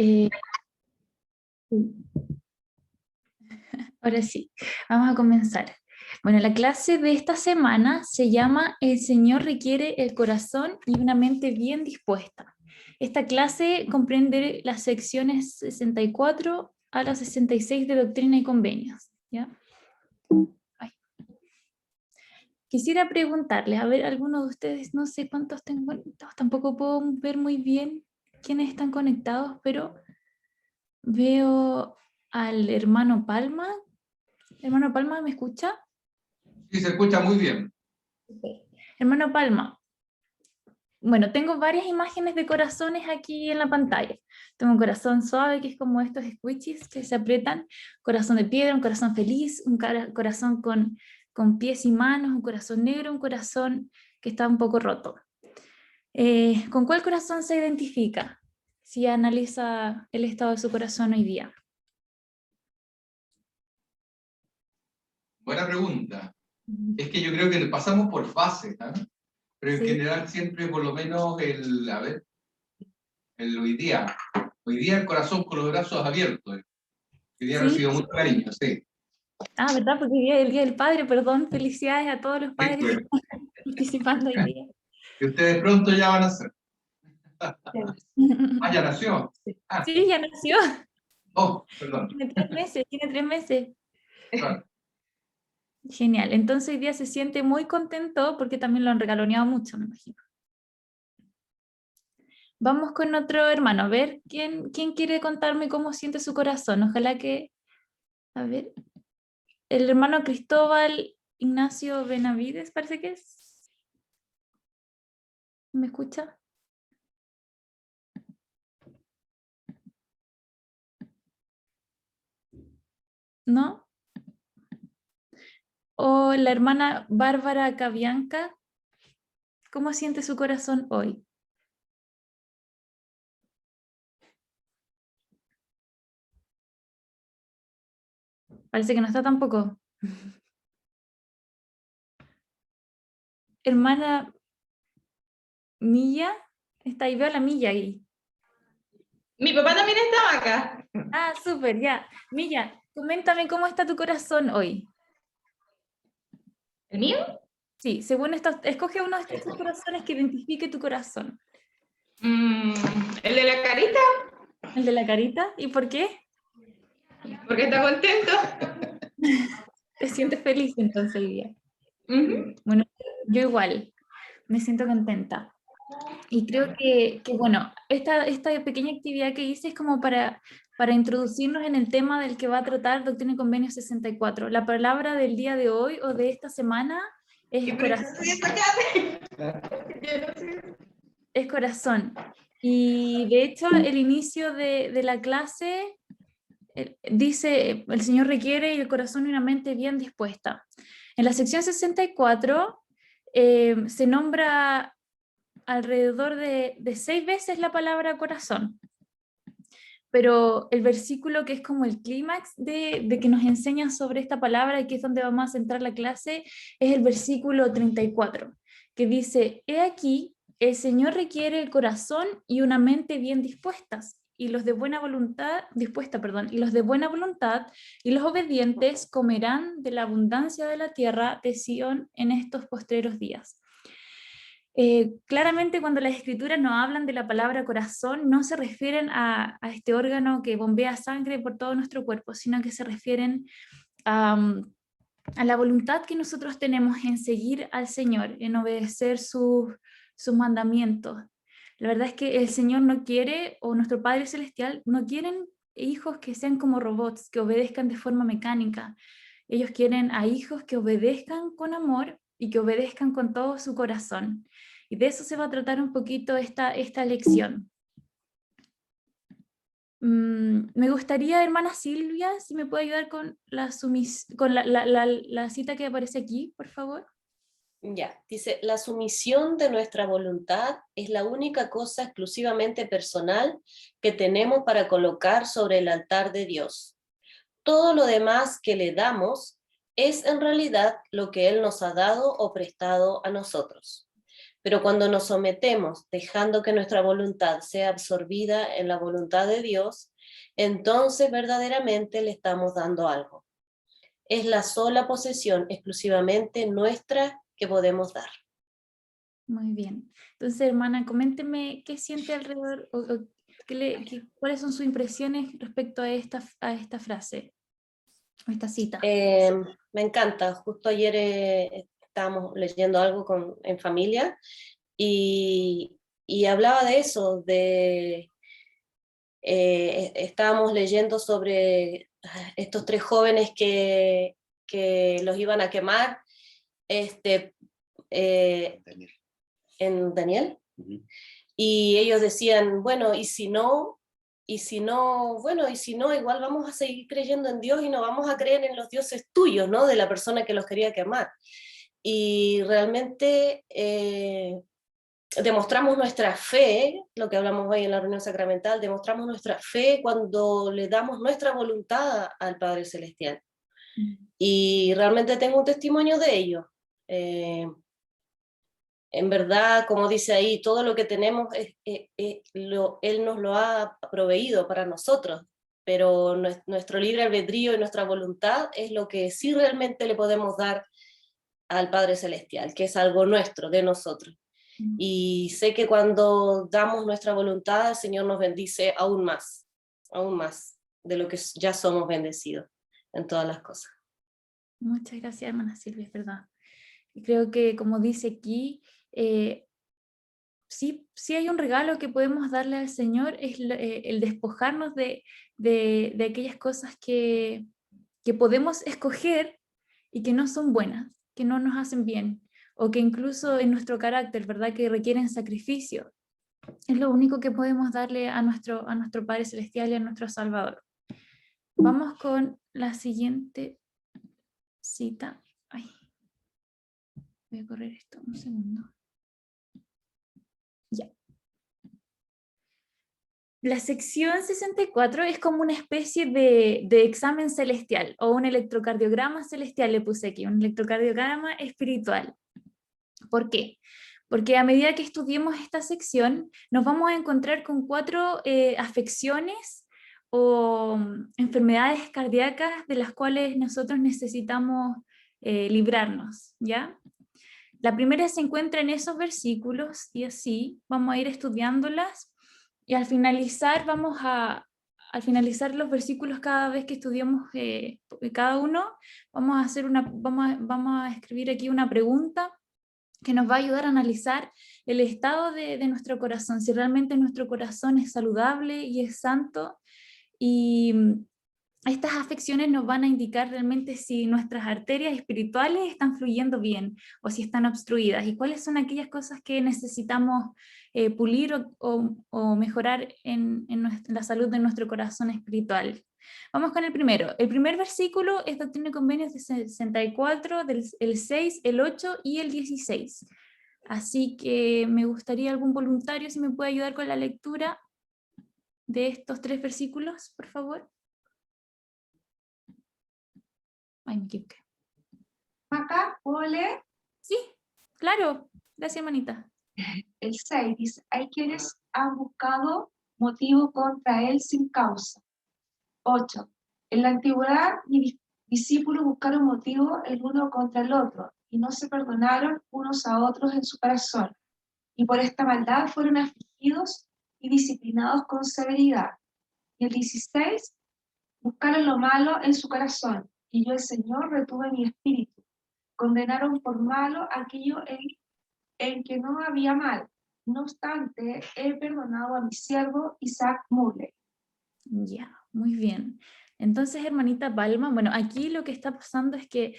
Eh, Ahora sí, vamos a comenzar. Bueno, la clase de esta semana se llama El Señor requiere el corazón y una mente bien dispuesta. Esta clase comprende las secciones 64 a las 66 de Doctrina y Convenios, ¿ya? Ay. Quisiera preguntarles, a ver, algunos de ustedes, no sé cuántos tengo conectados, tampoco puedo ver muy bien quiénes están conectados, pero veo al hermano Palma. Hermano Palma, ¿me escucha? Sí, se escucha muy bien. Okay. Hermano Palma, bueno, tengo varias imágenes de corazones aquí en la pantalla. Tengo un corazón suave, que es como estos squishies que se aprietan, corazón de piedra, un corazón feliz, un corazón con pies y manos, un corazón negro, un corazón que está un poco roto. ¿Con cuál corazón se identifica si analiza el estado de su corazón hoy día? Buena pregunta. Es que yo creo que pasamos por fases, ¿no? Pero en Sí. general siempre por lo menos el hoy día. Hoy día el corazón con los brazos abiertos. Hoy día Sí. recibo mucho cariño, sí. Ah, ¿verdad? Porque hoy día es el Día del Padre, perdón. Felicidades a todos los Sí, padres que pues, están participando hoy día. que ustedes pronto ya van a ser. Ah, ya nació. Ah, Sí, ya nació. oh, perdón. Tiene 3 meses, tiene 3 meses. Claro. Genial. Entonces hoy día se siente muy contento porque también lo han regaloneado mucho, me imagino. Vamos con otro hermano. A ver, ¿quién quiere contarme cómo siente su corazón? Ojalá que, a ver, el hermano Cristóbal Ignacio Benavides, parece que es. ¿Me escucha? ¿No? O la hermana Bárbara Cabianca, ¿cómo siente su corazón hoy? Parece que no está tampoco. Hermana Milla, está ahí, veo a la Milla ahí. Mi papá también estaba acá. Ah, súper, ya. Milla, coméntame cómo está tu corazón hoy. ¿El mío? Sí, según esto, escoge uno de estos corazones que identifique tu corazón. ¿El de la carita? ¿El de la carita? ¿Y por qué? Porque está contento. ¿Te sientes feliz entonces hoy día? Ujú. Bueno, yo igual, me siento contenta. Y creo que bueno, esta pequeña actividad que hice es como para introducirnos en el tema del que va a tratar Doctrina y Convenio 64. La palabra del día de hoy o de esta semana es corazón. Es corazón. Y de hecho, el inicio de la clase dice, el Señor requiere y el corazón y una mente bien dispuesta. En la sección 64 se nombra alrededor de 6 veces la palabra corazón, pero el versículo que es como el clímax de que nos enseña sobre esta palabra y que es donde vamos a centrar la clase, es el versículo 34, que dice, he aquí, el Señor requiere el corazón y una mente bien dispuestas, y los de buena voluntad, y los de buena voluntad y los obedientes comerán de la abundancia de la tierra de Sión en estos postreros días. Claramente cuando las escrituras nos hablan de la palabra corazón, no se refieren a este órgano que bombea sangre por todo nuestro cuerpo, sino que se refieren a la voluntad que nosotros tenemos en seguir al Señor, en obedecer sus mandamientos. La verdad es que el Señor no quiere, o nuestro Padre Celestial, no quieren hijos que sean como robots, que obedezcan de forma mecánica. Ellos quieren a hijos que obedezcan con amor y que obedezcan con todo su corazón. Y de eso se va a tratar un poquito esta lección. Me gustaría, hermana Silvia, si me puede ayudar con la cita que aparece aquí, por favor. Ya, dice, la sumisión de nuestra voluntad es la única cosa exclusivamente personal que tenemos para colocar sobre el altar de Dios. Todo lo demás que le damos es en realidad lo que Él nos ha dado o prestado a nosotros. Pero cuando nos sometemos, dejando que nuestra voluntad sea absorbida en la voluntad de Dios, entonces verdaderamente le estamos dando algo. Es la sola posesión exclusivamente nuestra que podemos dar. Muy bien. Entonces, hermana, coménteme qué siente alrededor, o cuáles son sus impresiones respecto a esta frase, a esta cita. Me encanta. Justo ayer estábamos leyendo algo en familia y hablaba de eso, estábamos leyendo sobre estos 3 jóvenes que los iban a quemar Daniel. en Daniel. Ujú. Y ellos decían, bueno, y si no, igual vamos a seguir creyendo en Dios y no vamos a creer en los dioses tuyos, ¿no? De la persona que los quería quemar. Y realmente demostramos nuestra fe, lo que hablamos hoy en la reunión sacramental, demostramos nuestra fe cuando le damos nuestra voluntad al Padre Celestial. Y realmente tengo un testimonio de ello. En verdad, como dice ahí, todo lo que tenemos, Él nos lo ha proveído para nosotros, pero nuestro libre albedrío y nuestra voluntad es lo que sí realmente le podemos dar al Padre Celestial, que es algo nuestro, de nosotros. Y sé que cuando damos nuestra voluntad, el Señor nos bendice aún más de lo que ya somos bendecidos en todas las cosas. Muchas gracias, hermana Silvia, es verdad. Y creo que, como dice aquí, sí hay un regalo que podemos darle al Señor, es el despojarnos de aquellas cosas que podemos escoger y que no son buenas, que no nos hacen bien, o que incluso en nuestro carácter, ¿verdad?, que requieren sacrificio. Es lo único que podemos darle a nuestro Padre Celestial y a nuestro Salvador. Vamos con la siguiente cita. Ay, voy a correr esto un segundo. Ya. La sección 64 es como una especie de examen celestial, o un electrocardiograma celestial, le puse aquí, un electrocardiograma espiritual. ¿Por qué? Porque a medida que estudiemos esta sección, nos vamos a encontrar con 4 afecciones o enfermedades cardíacas de las cuales nosotros necesitamos librarnos, ¿ya? La primera se encuentra en esos versículos, y así vamos a ir estudiándolas, y al finalizar los versículos cada vez que estudiemos cada uno, vamos a escribir aquí una pregunta que nos va a ayudar a analizar el estado de nuestro corazón, si realmente nuestro corazón es saludable y es santo, y estas afecciones nos van a indicar realmente si nuestras arterias espirituales están fluyendo bien o si están obstruidas, y cuáles son aquellas cosas que necesitamos pulir o mejorar en la salud de nuestro corazón espiritual. Vamos con el primero. El primer versículo es Doctrina y Convenios de 64, el 6, el 8 y el 16. Así que me gustaría algún voluntario si me puede ayudar con la lectura de estos 3 versículos, por favor. Ay, me equivoqué. Acá, ¿puedo leer? Sí, claro. Gracias, manita. El 6 dice, hay quienes han buscado motivo contra él sin causa. 8. En la antigüedad, mis discípulos buscaron motivo el uno contra el otro, y no se perdonaron unos a otros en su corazón, y por esta maldad fueron afligidos y disciplinados con severidad. Y el 16, buscaron lo malo en su corazón, y yo el Señor retuve mi espíritu. Condenaron por malo aquello en que no había mal. No obstante, he perdonado a mi siervo Isaac Mule. Ya, muy bien. Entonces, hermanita Palma, bueno, aquí lo que está pasando es que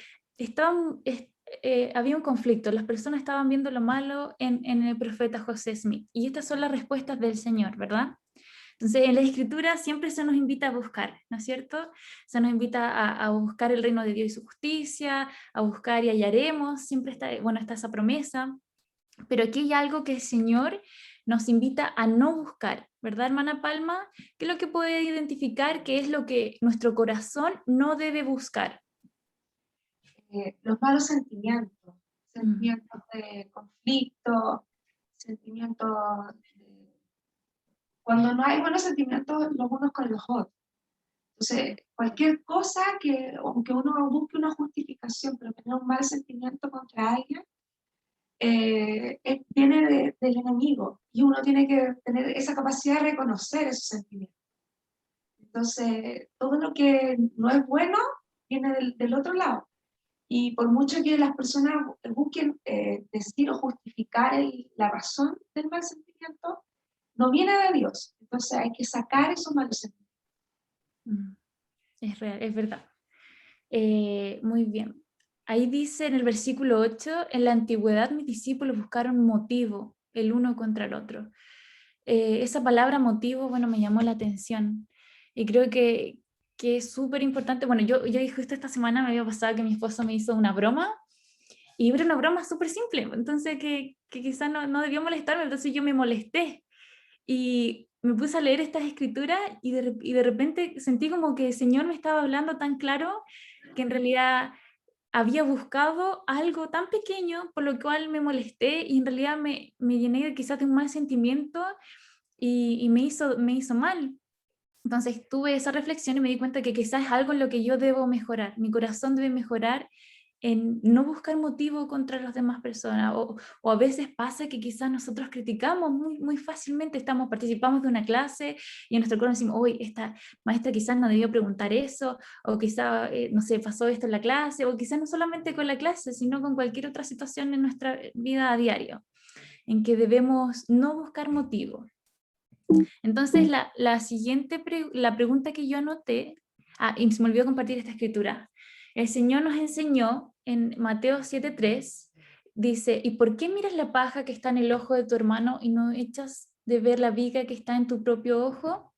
había un conflicto, las personas estaban viendo lo malo en el profeta José Smith, y estas son las respuestas del Señor, ¿verdad? Entonces, en la Escritura siempre se nos invita a buscar, ¿no es cierto? Se nos invita a buscar el reino de Dios y su justicia, a buscar y hallaremos, siempre está esa promesa, pero aquí hay algo que el Señor nos invita a no buscar, ¿verdad, hermana Palma? ¿Qué es lo que puede identificar? ¿Qué es lo que nuestro corazón no debe buscar? Los malos sentimientos de conflicto, sentimientos, cuando no hay buenos sentimientos los unos con los otros. Entonces, cualquier cosa que, aunque uno busque una justificación, pero tener un mal sentimiento contra alguien, viene del enemigo, y uno tiene que tener esa capacidad de reconocer esos sentimientos. Entonces, todo lo que no es bueno viene del otro lado. Y por mucho que las personas busquen decir o justificar la razón del mal sentimiento, no viene de Dios. Entonces hay que sacar esos malos sentimientos. Es real, es verdad. Muy bien. Ahí dice en el versículo 8, en la antigüedad mis discípulos buscaron motivo el uno contra el otro. Esa palabra motivo, bueno, me llamó la atención. Y creo que es súper importante. Bueno, yo justo esta semana me había pasado que mi esposo me hizo una broma, y era una broma súper simple, entonces que quizás no debió molestarme, entonces yo me molesté. Y me puse a leer estas escrituras y de repente sentí como que el Señor me estaba hablando tan claro que en realidad había buscado algo tan pequeño por lo cual me molesté, y en realidad me llené quizás de un mal sentimiento y me hizo mal. Entonces tuve esa reflexión y me di cuenta que quizás es algo en lo que yo debo mejorar. Mi corazón debe mejorar en no buscar motivo contra las demás personas, o a veces pasa que quizás nosotros criticamos muy fácilmente, participamos de una clase y en nuestro corazón decimos, uy, esta maestra quizás no debió preguntar eso, o quizás, no sé, pasó esto en la clase, o quizás no solamente con la clase, sino con cualquier otra situación en nuestra vida a diario, en que debemos no buscar motivo. Entonces la siguiente la pregunta que yo anoté, y se me olvidó compartir esta escritura. El Señor nos enseñó en Mateo 7:3, dice, ¿y por qué miras la paja que está en el ojo de tu hermano y no echas de ver la viga que está en tu propio ojo?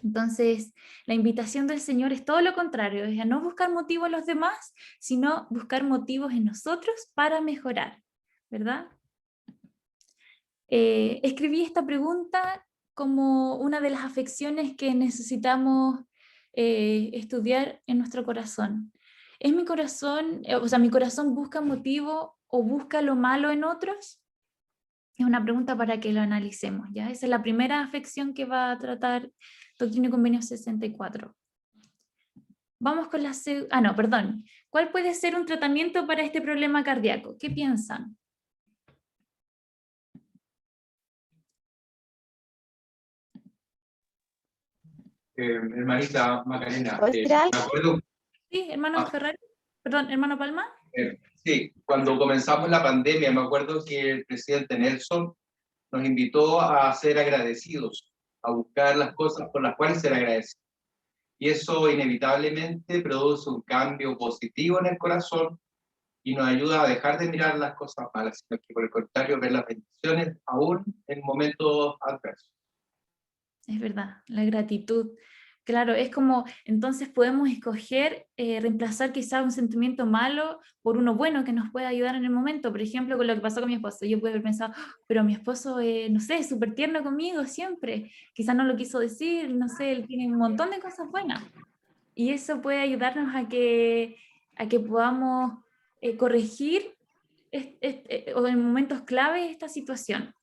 Entonces, la invitación del Señor es todo lo contrario, es a no buscar motivos en los demás, sino buscar motivos en nosotros para mejorar, ¿verdad? Escribí esta pregunta como una de las afecciones que necesitamos estudiar en nuestro corazón. ¿Es mi corazón, mi corazón busca motivo o busca lo malo en otros? Es una pregunta para que lo analicemos, ¿ya? Esa es la primera afección que va a tratar Doctrina y Convenio 64. Vamos con la perdón. ¿Cuál puede ser un tratamiento para este problema cardíaco? ¿Qué piensan? Hermanita Macarena, ¿Puedo decir me algo? acuerdo, Sí, hermano Ferrari. Perdón, hermano Palma. sí, cuando comenzamos la pandemia, me acuerdo que el presidente Nelson nos invitó a ser agradecidos, a buscar las cosas por las cuales ser agradecidos. Y eso inevitablemente produce un cambio positivo en el corazón y nos ayuda a dejar de mirar las cosas malas, sino que por el contrario ver las bendiciones aún en momentos adversos. Es verdad, la gratitud. Claro, es como, entonces podemos escoger reemplazar quizá un sentimiento malo por uno bueno que nos pueda ayudar en el momento. Por ejemplo, con lo que pasó con mi esposo. Yo pude haber pensado, pero mi esposo, no sé, es súper tierno conmigo siempre. Quizá no lo quiso decir, no sé, él tiene un montón de cosas buenas. Y eso puede ayudarnos a que podamos corregir o en momentos clave esta situación.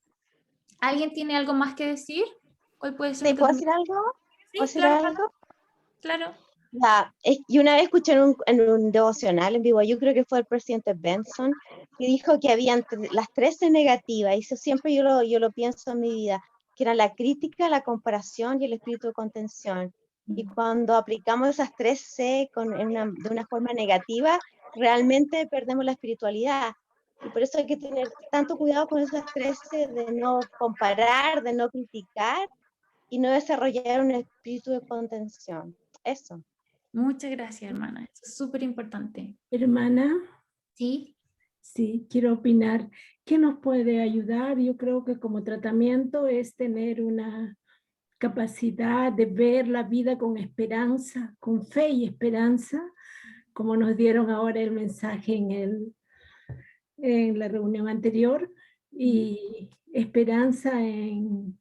¿Alguien tiene algo más que decir? ¿Cuál puede ser ¿Sí, un puedo tratamiento? decir algo? Sí, ¿Puedo decir claro, algo? claro. Ya, y una vez escuché en un devocional en vivo, yo creo que fue el presidente Benson, que dijo que habían las 13 negativas, y eso siempre yo lo pienso en mi vida, que eran la crítica, la comparación y el espíritu de contención. Y cuando aplicamos esas 13 de una forma negativa, realmente perdemos la espiritualidad. Y por eso hay que tener tanto cuidado con esas 13, de no comparar, de no criticar y no desarrollar un espíritu de contención. Eso. Muchas gracias, hermana. Eso es súper importante. Hermana, ¿Sí? sí, quiero opinar. ¿Qué nos puede ayudar? Yo creo que como tratamiento es tener una capacidad de ver la vida con esperanza, con fe y esperanza, como nos dieron ahora el mensaje en la reunión anterior, y esperanza en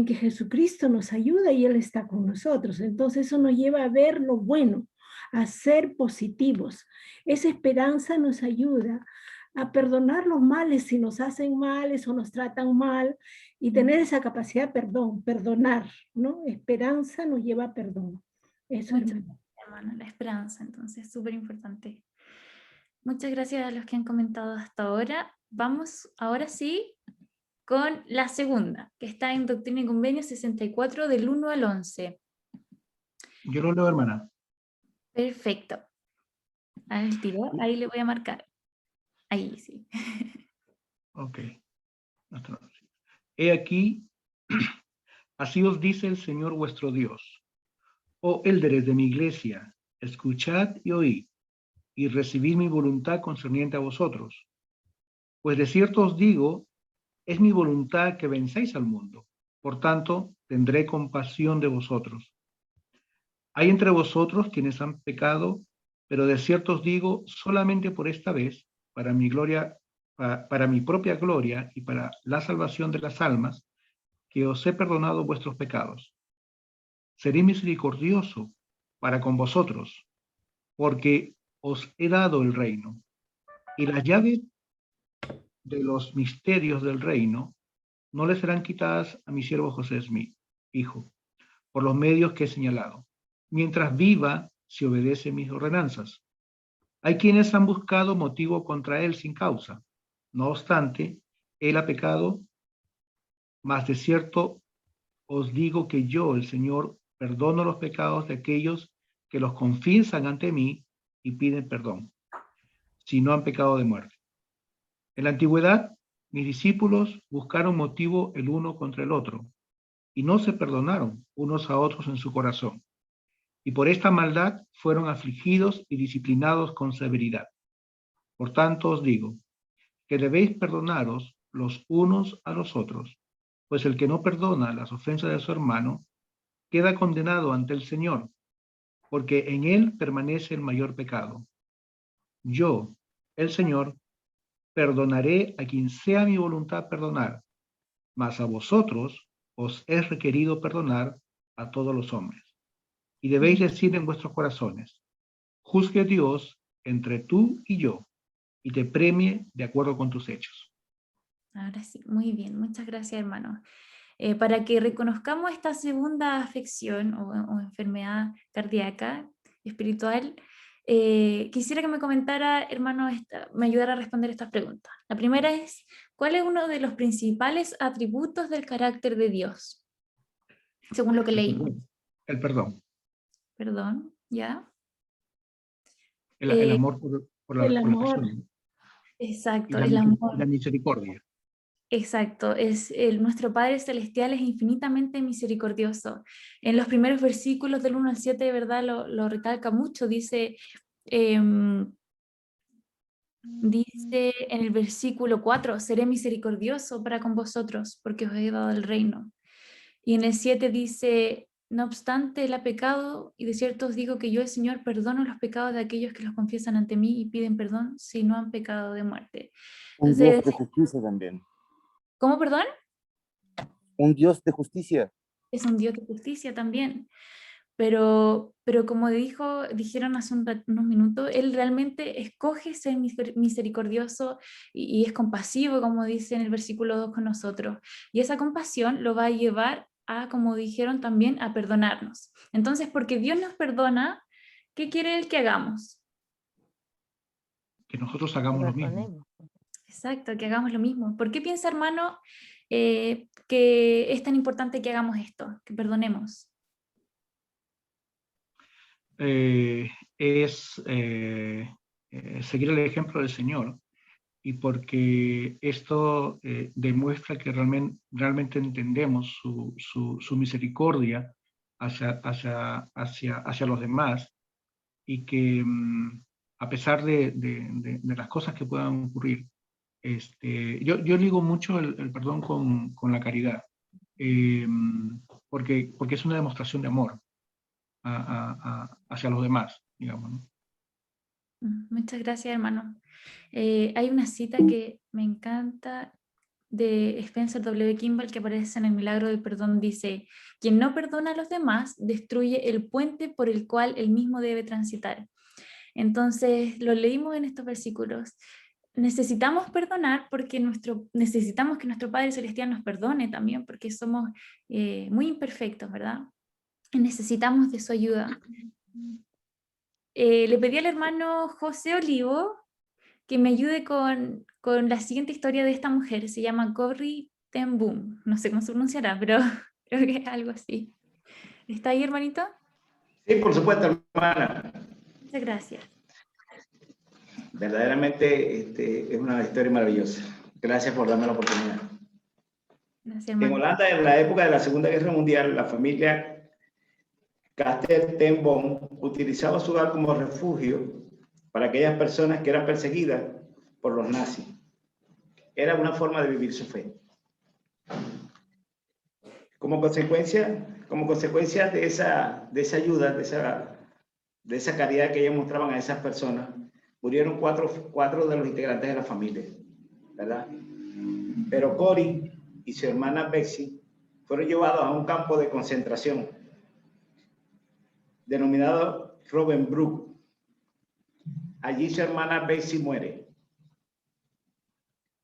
que Jesucristo nos ayuda y Él está con nosotros. Entonces eso nos lleva a ver lo bueno, a ser positivos. Esa esperanza nos ayuda a perdonar los males si nos hacen males o nos tratan mal, y tener esa capacidad de perdón, perdonar, ¿no? Esperanza nos lleva a perdón. Eso, Muchas hermano. gracias, hermano. La esperanza, entonces, súper importante. Muchas gracias a los que han comentado hasta ahora. Vamos ahora sí con la segunda, que está en Doctrina y Convenio 64 del 1 al 11. Yo lo leo, hermana. Perfecto. Al tiro, ahí le voy a marcar. Ahí sí. Ok. He aquí, así os dice el Señor vuestro Dios. Oh élderes de mi iglesia, escuchad y oíd, y recibid mi voluntad concerniente a vosotros. Pues de cierto os digo, es mi voluntad que venzáis al mundo. Por tanto, tendré compasión de vosotros. Hay entre vosotros quienes han pecado, pero de cierto os digo, solamente por esta vez, para mi gloria, para mi propia gloria y para la salvación de las almas, que os he perdonado vuestros pecados. Seré misericordioso para con vosotros, porque os he dado el reino, y las llaves de los misterios del reino no le serán quitadas a mi siervo José Smith, hijo, por los medios que he señalado. Mientras viva, se obedece mis ordenanzas. Hay quienes han buscado motivo contra él sin causa. No obstante, él ha pecado, mas de cierto os digo que yo, el Señor, perdono los pecados de aquellos que los confiesan ante mí y piden perdón, si no han pecado de muerte. En la antigüedad, mis discípulos buscaron motivo el uno contra el otro, y no se perdonaron unos a otros en su corazón. Y por esta maldad fueron afligidos y disciplinados con severidad. Por tanto os digo, que debéis perdonaros los unos a los otros, pues el que no perdona las ofensas de su hermano, queda condenado ante el Señor, porque en él permanece el mayor pecado. Yo, el Señor, perdonaré a quien sea mi voluntad perdonar, mas a vosotros os es requerido perdonar a todos los hombres. Y debéis decir en vuestros corazones, juzgue Dios entre tú y yo, y te premie de acuerdo con tus hechos. Ahora sí, muy bien. Muchas gracias, hermano. Para que reconozcamos esta segunda afección o enfermedad cardíaca, espiritual, quisiera que me comentara, hermano, me ayudara a responder estas preguntas. La primera es, ¿cuál es uno de los principales atributos del carácter de Dios? Según lo que leímos. El perdón. Perdón, ¿ya? El amor por El las amor. personas. Exacto, Y el amor. la misericordia. Exacto, nuestro Padre Celestial es infinitamente misericordioso. En los primeros versículos del 1 al 7, de verdad, lo recalca mucho. Dice en el versículo 4, seré misericordioso para con vosotros, porque os he dado el reino. Y en el 7 dice, no obstante, él ha pecado, y de cierto os digo que yo, el Señor, perdono los pecados de aquellos que los confiesan ante mí y piden perdón si no han pecado de muerte. Un Dios de justicia también. ¿Cómo, perdón? Un Dios de justicia. Es un Dios de justicia también. Pero como dijeron hace unos minutos, Él realmente escoge ser misericordioso y es compasivo, como dice en el versículo 2 con nosotros. Y esa compasión lo va a llevar a, como dijeron también, a perdonarnos. Entonces, porque Dios nos perdona, ¿qué quiere Él que hagamos? Que nosotros hagamos lo mismo. Perdonemos. Exacto, que hagamos lo mismo. ¿Por qué piensa, hermano, que es tan importante que hagamos esto, que perdonemos? Seguir el ejemplo del Señor, y porque esto demuestra que realmente entendemos su misericordia hacia los demás, y que a pesar de las cosas que puedan ocurrir, yo ligo mucho el perdón con la caridad, porque es una demostración de amor hacia los demás, digamos, ¿no? Muchas gracias, hermano. Hay una cita que me encanta de Spencer W. Kimball que aparece en El Milagro del Perdón. Dice, quien no perdona a los demás destruye el puente por el cual él mismo debe transitar. Entonces, lo leímos en estos versículos. necesitamos perdonar porque necesitamos que nuestro Padre Celestial nos perdone también, porque somos muy imperfectos, ¿verdad? Y necesitamos de su ayuda. Le pedí al hermano José Olivo que me ayude con la siguiente historia de esta mujer. Se llama Corrie ten Boom. No sé cómo se pronunciará, pero creo que es algo así. ¿Está ahí, hermanito? Sí, por supuesto, hermana. Muchas gracias. Verdaderamente es una historia maravillosa. Gracias por darme la oportunidad. Gracias, En hermano. Holanda, en la época de la Segunda Guerra Mundial, la familia Caster ten Boom utilizaba su hogar como refugio para aquellas personas que eran perseguidas por los nazis. Era una forma de vivir su fe. Como consecuencia de esa ayuda, de esa caridad que ellos mostraban a esas personas, murieron cuatro de los integrantes de la familia, ¿verdad? Pero Corrie y su hermana Betsy fueron llevados a un campo de concentración denominado Ravensbrück. Allí su hermana Betsy muere.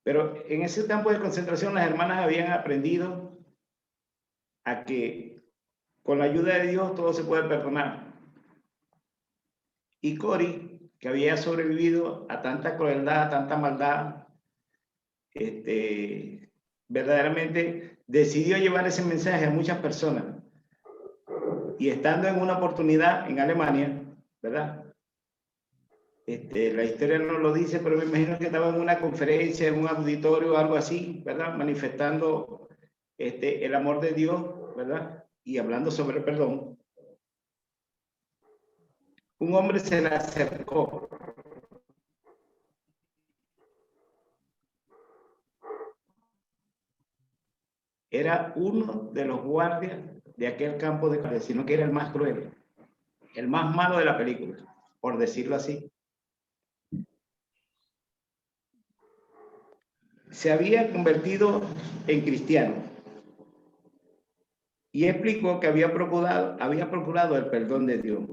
Pero en ese campo de concentración las hermanas habían aprendido a que con la ayuda de Dios todo se puede perdonar. Y Corrie, que había sobrevivido a tanta crueldad, a tanta maldad, verdaderamente decidió llevar ese mensaje a muchas personas. Y estando en una oportunidad en Alemania, ¿verdad? La historia no lo dice, pero me imagino que estaba en una conferencia, en un auditorio o algo así, ¿verdad? Manifestando el amor de Dios, ¿verdad? Y hablando sobre el perdón. Un hombre se le acercó. Era uno de los guardias de aquel campo de concentración, sino que era el más cruel, el más malo de la película, por decirlo así. Se había convertido en cristiano y explicó que había procurado el perdón de Dios.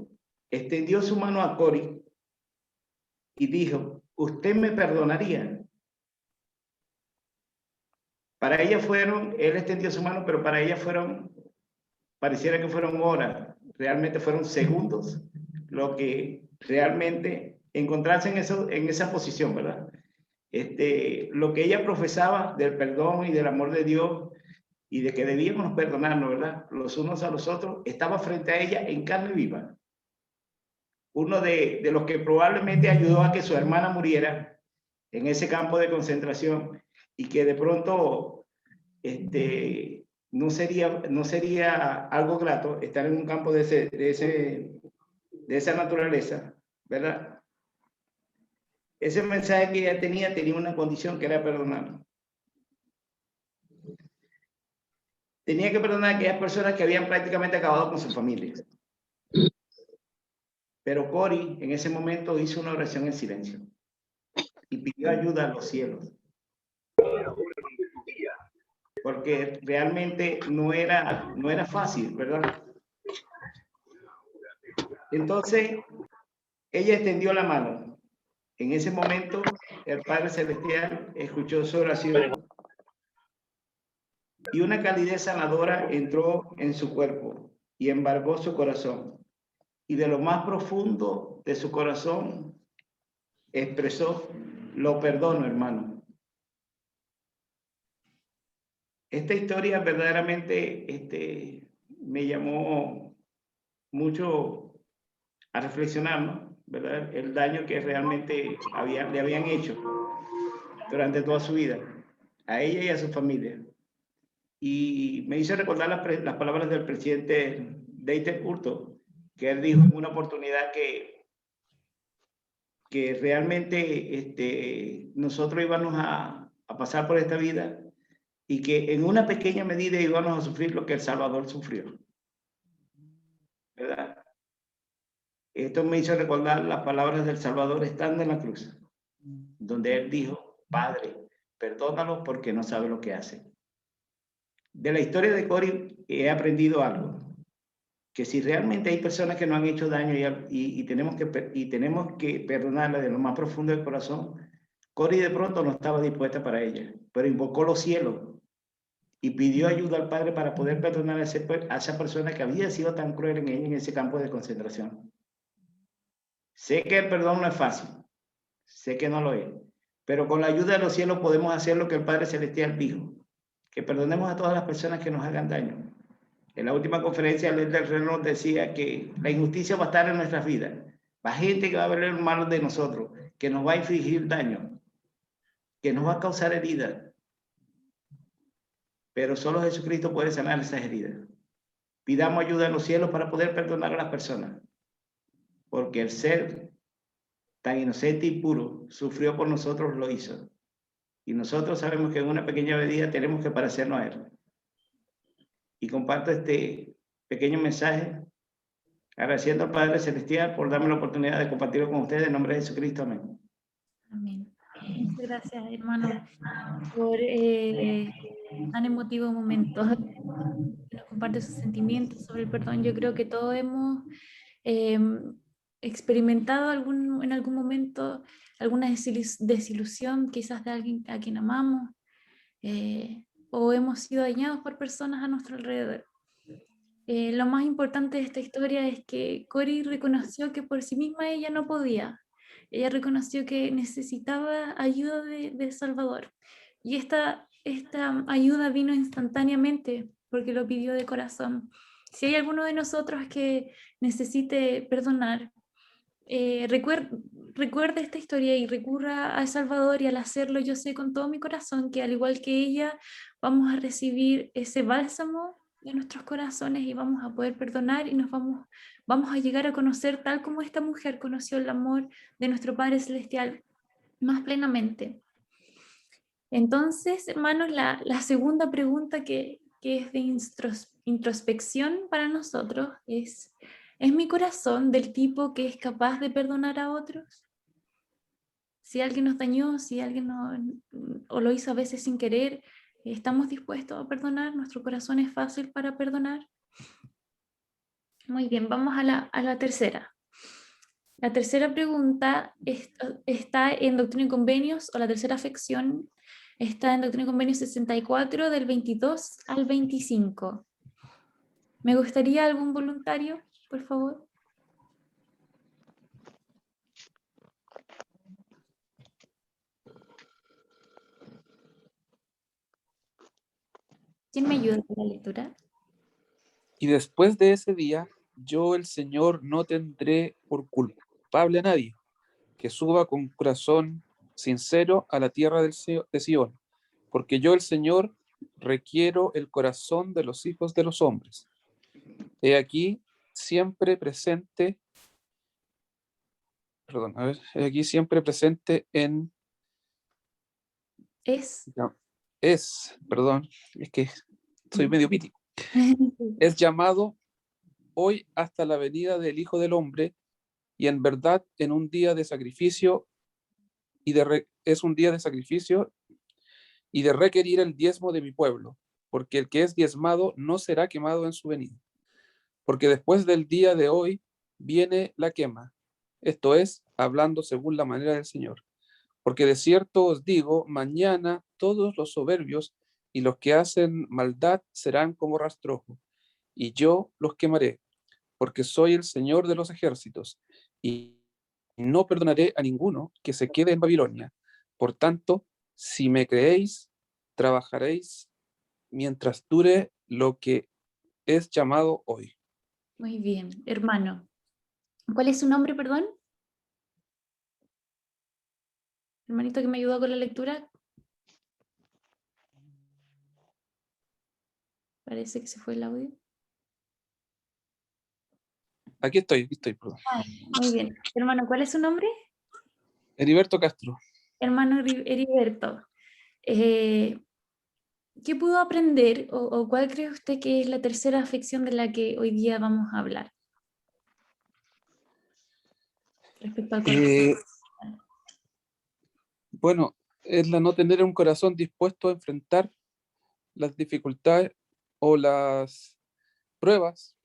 Extendió su mano a Corrie y dijo: ¿usted me perdonaría? Para ella él extendió su mano, pero para ella pareciera que fueron horas, realmente fueron segundos, lo que realmente encontrarse en esa posición, ¿verdad? Lo que ella profesaba del perdón y del amor de Dios y de que debíamos perdonarnos, ¿verdad? Los unos a los otros, estaba frente a ella en carne viva. Uno de los que probablemente ayudó a que su hermana muriera en ese campo de concentración y que de pronto no sería algo grato estar en un campo de esa naturaleza, ¿verdad? Ese mensaje que ella tenía una condición que era perdonar. Tenía que perdonar a aquellas personas que habían prácticamente acabado con su familia. Pero Corrie en ese momento hizo una oración en silencio y pidió ayuda a los cielos. Porque realmente no era fácil, ¿verdad? Entonces, ella extendió la mano. En ese momento, el Padre Celestial escuchó su oración y una calidez sanadora entró en su cuerpo y embargó su corazón. Y de lo más profundo de su corazón expresó: lo perdono, hermano. Esta historia verdaderamente me llamó mucho a reflexionar, ¿no? ¿Verdad? El daño que realmente le habían hecho durante toda su vida, a ella y a su familia. Y me hizo recordar las palabras del presidente Dieter Urto, que él dijo en una oportunidad que realmente nosotros íbamos a pasar por esta vida y que en una pequeña medida íbamos a sufrir lo que el Salvador sufrió, ¿verdad? Esto me hizo recordar las palabras del Salvador estando en la cruz, donde él dijo: Padre, perdónalos porque no saben lo que hacen. De la historia de Corrie he aprendido algo, que si realmente hay personas que nos han hecho daño y tenemos que perdonarlas de lo más profundo del corazón, Cori de pronto no estaba dispuesta para ella, pero invocó los cielos y pidió ayuda al Padre para poder perdonar a esa persona que había sido tan cruel en ella en ese campo de concentración. Sé que el perdón no es fácil, sé que no lo es, pero con la ayuda de los cielos podemos hacer lo que el Padre Celestial dijo, que perdonemos a todas las personas que nos hagan daño. En la última conferencia, el del Rey nos decía que la injusticia va a estar en nuestras vidas. Va gente que va a ver el mal de nosotros, que nos va a infligir daño, que nos va a causar heridas. Pero solo Jesucristo puede sanar esas heridas. Pidamos ayuda en los cielos para poder perdonar a las personas. Porque el ser tan inocente y puro sufrió por nosotros, lo hizo. Y nosotros sabemos que en una pequeña medida tenemos que parecernos a Él. Y comparto este pequeño mensaje agradeciendo al Padre Celestial por darme la oportunidad de compartirlo con ustedes en nombre de Jesucristo. Amén. Amén. Muchas gracias, hermano, por tan emotivo momento. Nos comparte sus sentimientos sobre el perdón. Yo creo que todos hemos experimentado en algún momento alguna desilusión, quizás de alguien a quien amamos, o hemos sido dañados por personas a nuestro alrededor. Lo más importante de esta historia es que Cori reconoció que por sí misma ella no podía. Ella reconoció que necesitaba ayuda de Salvador. Y esta ayuda vino instantáneamente porque lo pidió de corazón. Si hay alguno de nosotros que necesite perdonar, recuerde esta historia y recurra a Salvador, y al hacerlo yo sé con todo mi corazón que al igual que ella vamos a recibir ese bálsamo de nuestros corazones y vamos a poder perdonar y vamos a llegar a conocer, tal como esta mujer conoció el amor de nuestro Padre Celestial más plenamente. Entonces, hermanos, la segunda pregunta que es de introspección para nosotros ¿es mi corazón del tipo que es capaz de perdonar a otros? Si alguien nos dañó, si alguien o lo hizo a veces sin querer, ¿estamos dispuestos a perdonar? ¿Nuestro corazón es fácil para perdonar? Muy bien, vamos a la tercera. La tercera pregunta está en Doctrina y Convenios, o la tercera afección está en Doctrina y Convenios 64, del 22 al 25. ¿Me gustaría algún voluntario, por favor? ¿Quién me ayuda con la lectura? Y después de ese día, yo el Señor no tendré por culpable a nadie que suba con corazón sincero a la tierra de Sión, porque yo el Señor requiero el corazón de los hijos de los hombres. He aquí siempre presente, he aquí siempre presente en... Es que soy medio piti. Es llamado hoy hasta la venida del Hijo del Hombre, y en verdad en un día de sacrificio es un día de sacrificio y de requerir el diezmo de mi pueblo, porque el que es diezmado no será quemado en su venida. Porque después del día de hoy viene la quema, esto es, hablando según la manera del Señor. Porque de cierto os digo, mañana todos los soberbios y los que hacen maldad serán como rastrojo, y yo los quemaré, porque soy el Señor de los ejércitos, y no perdonaré a ninguno que se quede en Babilonia. Por tanto, si me creéis, trabajaréis mientras dure lo que es llamado hoy. Muy bien, hermano. ¿Cuál es su nombre, perdón? Hermanito que me ayudó con la lectura. Parece que se fue el audio. Aquí estoy, perdón. Muy bien. Hermano, ¿cuál es su nombre? Heriberto Castro. Hermano Heriberto, ¿qué pudo aprender o cuál cree usted que es la tercera afección de la que hoy día vamos a hablar? Respecto al corazón. Bueno, es la no tener un corazón dispuesto a enfrentar las dificultades o las pruebas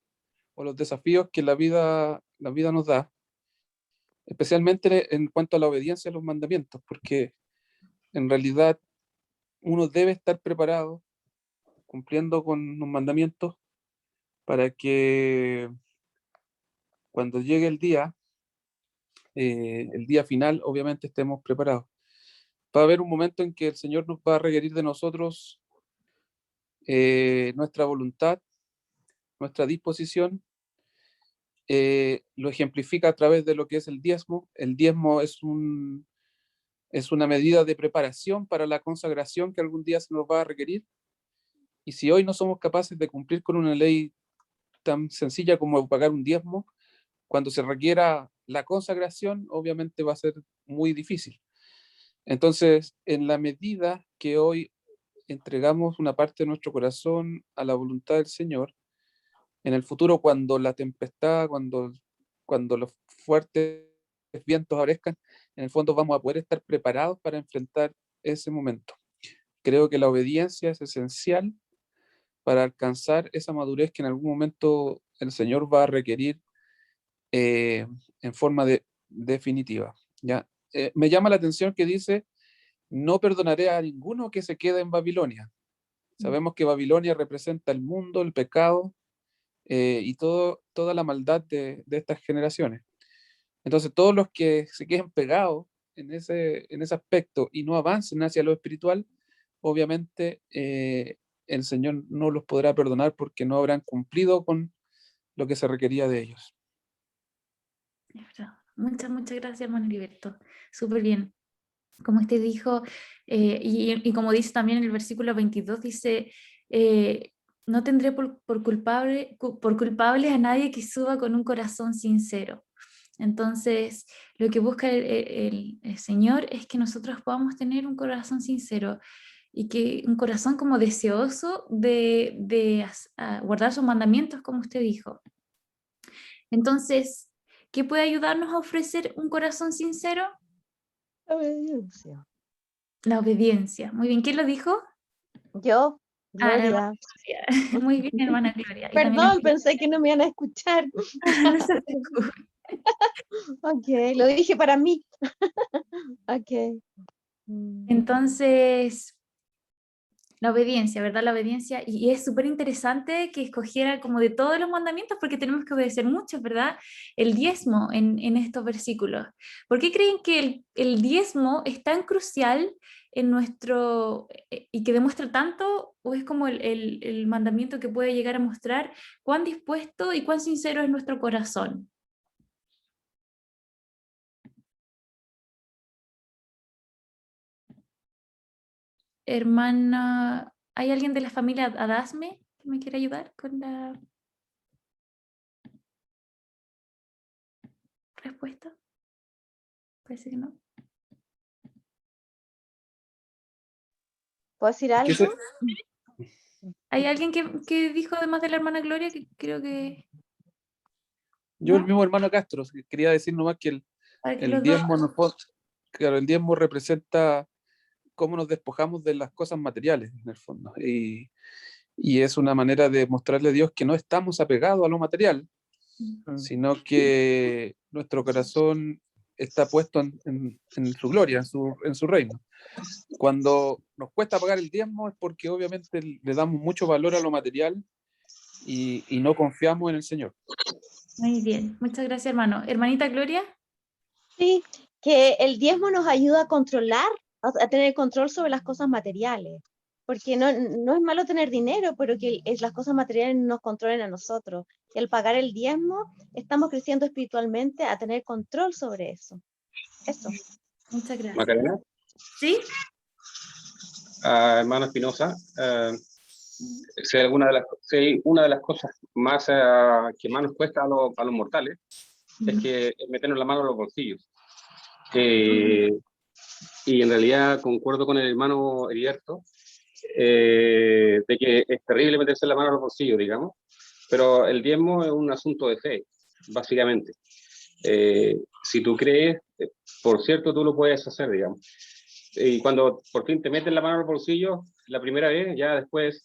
o los desafíos que la vida nos da, especialmente en cuanto a la obediencia a los mandamientos, porque en realidad uno debe estar preparado, cumpliendo con los mandamientos, para que cuando llegue el día final, obviamente estemos preparados. Va a haber un momento en que el Señor nos va a requerir de nosotros nuestra voluntad, nuestra disposición. Lo ejemplifica a través de lo que es el diezmo. El diezmo es una medida de preparación para la consagración que algún día se nos va a requerir. Y si hoy no somos capaces de cumplir con una ley tan sencilla como pagar un diezmo, cuando se requiera la consagración, obviamente va a ser muy difícil. Entonces, en la medida que hoy entregamos una parte de nuestro corazón a la voluntad del Señor, en el futuro, cuando la tempestad, cuando los fuertes vientos aparezcan, en el fondo vamos a poder estar preparados para enfrentar ese momento. Creo que la obediencia es esencial para alcanzar esa madurez que en algún momento el Señor va a requerir en forma definitiva. ¿Ya? Me llama la atención que dice, no perdonaré a ninguno que se quede en Babilonia. Sabemos que Babilonia representa el mundo, el pecado y toda la maldad de estas generaciones. Entonces, todos los que se queden pegados en ese aspecto y no avancen hacia lo espiritual, obviamente el Señor no los podrá perdonar porque no habrán cumplido con lo que se requería de ellos. Muchas gracias, hermano Heriberto. Súper bien. Como usted dijo, y como dice también en el versículo 22, dice, no tendré por culpable a nadie que suba con un corazón sincero. Entonces, lo que busca el Señor es que nosotros podamos tener un corazón sincero y que un corazón como deseoso de guardar sus mandamientos, como usted dijo. Entonces, ¿qué puede ayudarnos a ofrecer un corazón sincero? Obediencia. La obediencia. Muy bien, ¿quién lo dijo? Yo, La Gloria. hermana Gloria. Muy bien, hermana Gloria. Y también Perdón, pensé que no me iban a escuchar. no se preocupe. Ok, lo dije para mí. Ok. Entonces, la obediencia, ¿verdad? La obediencia, y es súper interesante que escogiera como de todos los mandamientos, porque tenemos que obedecer muchos, ¿verdad? El diezmo en estos versículos. ¿Por qué creen que el diezmo es tan crucial en nuestro, y que demuestra tanto, o es como el mandamiento que puede llegar a mostrar cuán dispuesto y cuán sincero es nuestro corazón? Hermana, ¿hay alguien de la familia Adasme que me quiera ayudar con la respuesta? Parece que no. ¿Puedo decir algo? ¿Hay alguien que dijo además de la hermana Gloria que creo que... Yo, el ¿no? mismo hermano Castro, quería decir nomás que Para que el los diezmo, dos... claro, el diezmo representa cómo nos despojamos de las cosas materiales, en el fondo. Y es una manera de mostrarle a Dios que no estamos apegados a lo material, sino que nuestro corazón está puesto en su gloria, en su reino. Cuando nos cuesta pagar el diezmo es porque obviamente le damos mucho valor a lo material y no confiamos en el Señor. Muy bien, muchas gracias, hermano. Hermanita Gloria. Sí, que el diezmo nos ayuda a controlar, a tener control sobre las cosas materiales. Porque no es malo tener dinero, pero que las cosas materiales nos controlen a nosotros. Y al pagar el diezmo, estamos creciendo espiritualmente a tener control sobre eso. Eso. Muchas gracias. Macarena. ¿Sí? Hermano Espinosa, si una de las cosas más que más nos cuesta a los mortales es que meternos la mano en los bolsillos. Y en realidad concuerdo con el hermano Heriberto de que es terrible meterse la mano en los bolsillos, digamos, pero el diezmo es un asunto de fe, básicamente. Si tú crees, por cierto, tú lo puedes hacer, digamos. Y cuando por fin te metes la mano en los bolsillos, la primera vez, ya después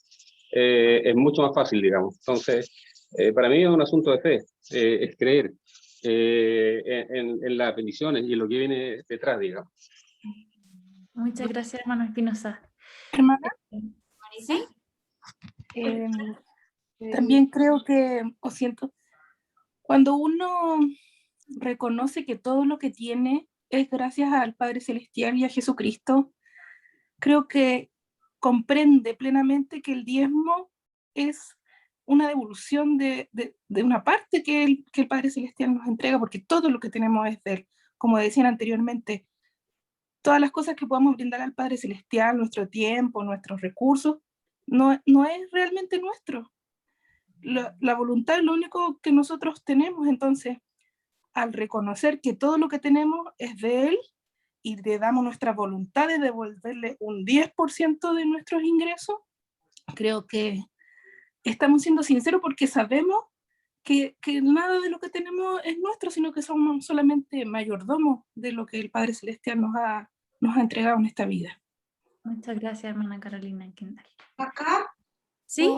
es mucho más fácil, digamos. Entonces, para mí es un asunto de fe, es creer en las bendiciones y en lo que viene detrás, digamos. Muchas gracias, hermano Espinosa. Hermana, ¿Sí? también creo que, o siento, cuando uno reconoce que todo lo que tiene es gracias al Padre Celestial y a Jesucristo, creo que comprende plenamente que el diezmo es una devolución de una parte que el Padre Celestial nos entrega, porque todo lo que tenemos es de Él. Como decían anteriormente, todas las cosas que podamos brindar al Padre Celestial, nuestro tiempo, nuestros recursos, no es realmente nuestro. La voluntad es lo único que nosotros tenemos. Entonces, al reconocer que todo lo que tenemos es de Él y le damos nuestra voluntad de devolverle un 10% de nuestros ingresos, creo que estamos siendo sinceros, porque sabemos que nada de lo que tenemos es nuestro, sino que somos solamente mayordomos de lo que el Padre Celestial nos ha entregado en esta vida. Muchas gracias, hermana Carolina Kendall. Acá, ¿Sí?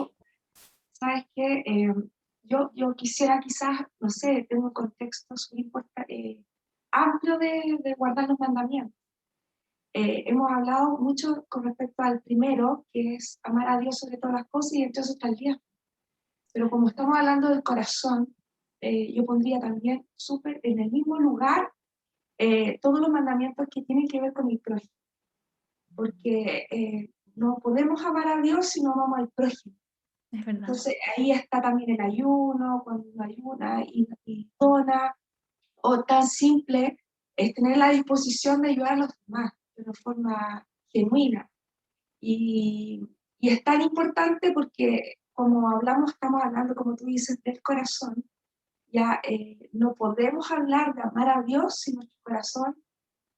¿sabes qué? Yo quisiera quizás, no sé, tengo un contexto amplio de guardar los mandamientos. Hemos hablado mucho con respecto al primero, que es amar a Dios sobre todas las cosas, y entonces está el diezmo. Pero como estamos hablando del corazón, yo pondría también súper en el mismo lugar todos los mandamientos que tienen que ver con el prójimo. Porque no podemos amar a Dios si no amamos al prójimo. Es verdad. Entonces ahí está también el ayuno, cuando uno ayuna y dona, o tan simple es tener la disposición de ayudar a los demás de una forma genuina. Y es tan importante porque, como hablamos, estamos hablando, como tú dices, del corazón. Ya no podemos hablar de amar a Dios si nuestro corazón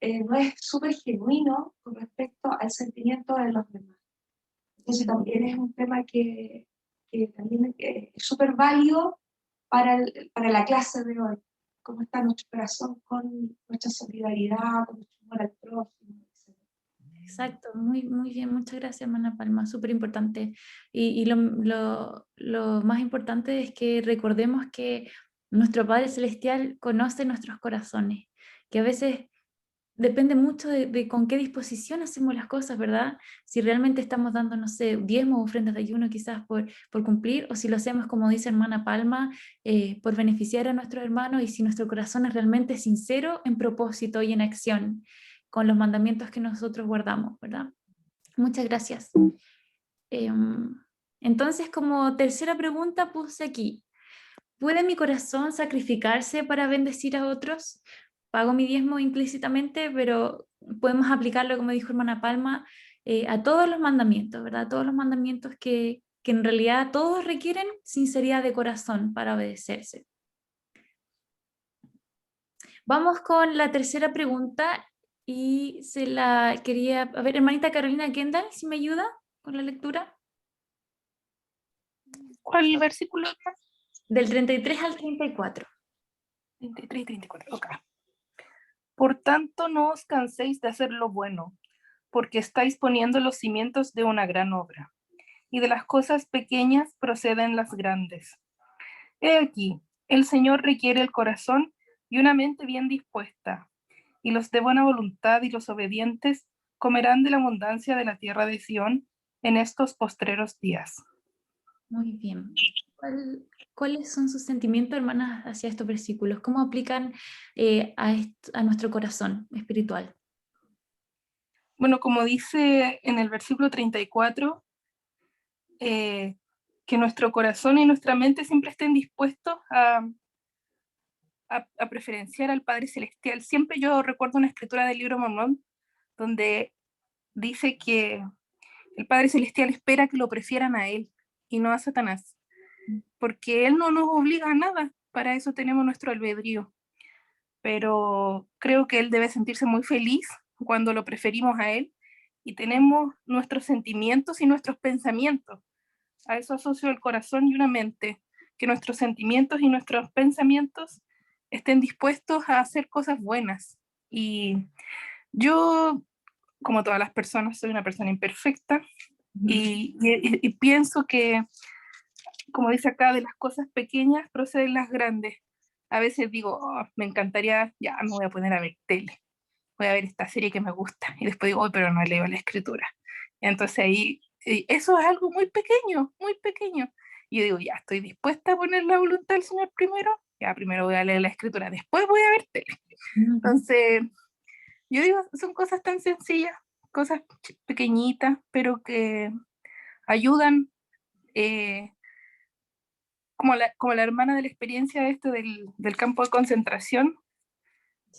no es súper genuino con respecto al sentimiento de los demás. Entonces también es un tema que también es súper válido para la clase de hoy. Cómo está nuestro corazón con nuestra solidaridad, con nuestro amor al prójimo, etc. Exacto, muy, muy bien, muchas gracias, hermana Palma, súper importante. Y lo más importante es que recordemos que nuestro Padre Celestial conoce nuestros corazones, que a veces depende mucho de con qué disposición hacemos las cosas, ¿verdad? Si realmente estamos dando, no sé, diezmos o ofrendas de ayuno quizás por cumplir, o si lo hacemos, como dice hermana Palma, por beneficiar a nuestros hermanos, y si nuestro corazón es realmente sincero en propósito y en acción con los mandamientos que nosotros guardamos, ¿verdad? Muchas gracias. Entonces, como tercera pregunta puse aquí, ¿puede mi corazón sacrificarse para bendecir a otros? Pago mi diezmo implícitamente, pero podemos aplicarlo, como dijo hermana Palma, a todos los mandamientos, ¿verdad? Todos los mandamientos que en realidad todos requieren sinceridad de corazón para obedecerse. Vamos con la tercera pregunta, y se la quería... A ver, hermanita Carolina Kendall, si me ayuda con la lectura. ¿Cuál versículo? Del 33 al 34. 33 y 34, ok. Por tanto, no os canséis de hacer lo bueno, porque estáis poniendo los cimientos de una gran obra, y de las cosas pequeñas proceden las grandes. He aquí, el Señor requiere el corazón y una mente bien dispuesta, y los de buena voluntad y los obedientes comerán de la abundancia de la tierra de Sión en estos postreros días. Muy bien. ¿Cuáles son sus sentimientos, hermanas, hacia estos versículos? ¿Cómo aplican a nuestro corazón espiritual? Bueno, como dice en el versículo 34, que nuestro corazón y nuestra mente siempre estén dispuestos a preferenciar al Padre Celestial. Siempre yo recuerdo una escritura del libro Mormón donde dice que el Padre Celestial espera que lo prefieran a Él y no a Satanás, porque Él no nos obliga a nada, para eso tenemos nuestro albedrío. Pero creo que Él debe sentirse muy feliz cuando lo preferimos a Él y tenemos nuestros sentimientos y nuestros pensamientos. A eso asocio el corazón y una mente, que nuestros sentimientos y nuestros pensamientos estén dispuestos a hacer cosas buenas. Y yo, como todas las personas, soy una persona imperfecta y pienso que, como dice acá, de las cosas pequeñas proceden las grandes. A veces digo, oh, me encantaría, ya me voy a poner a ver tele. voy a ver esta serie que me gusta, y después digo, "Uy, pero no leo la escritura". Entonces ahí, eso es algo muy pequeño, muy pequeño. Y yo digo, ya, estoy dispuesta a poner la voluntad del Señor primero, ya primero voy a leer la escritura, después voy a ver tele. Entonces, yo digo, son cosas tan sencillas, cosas pequeñitas, pero que ayudan, como la hermana de la experiencia de esto del campo de concentración.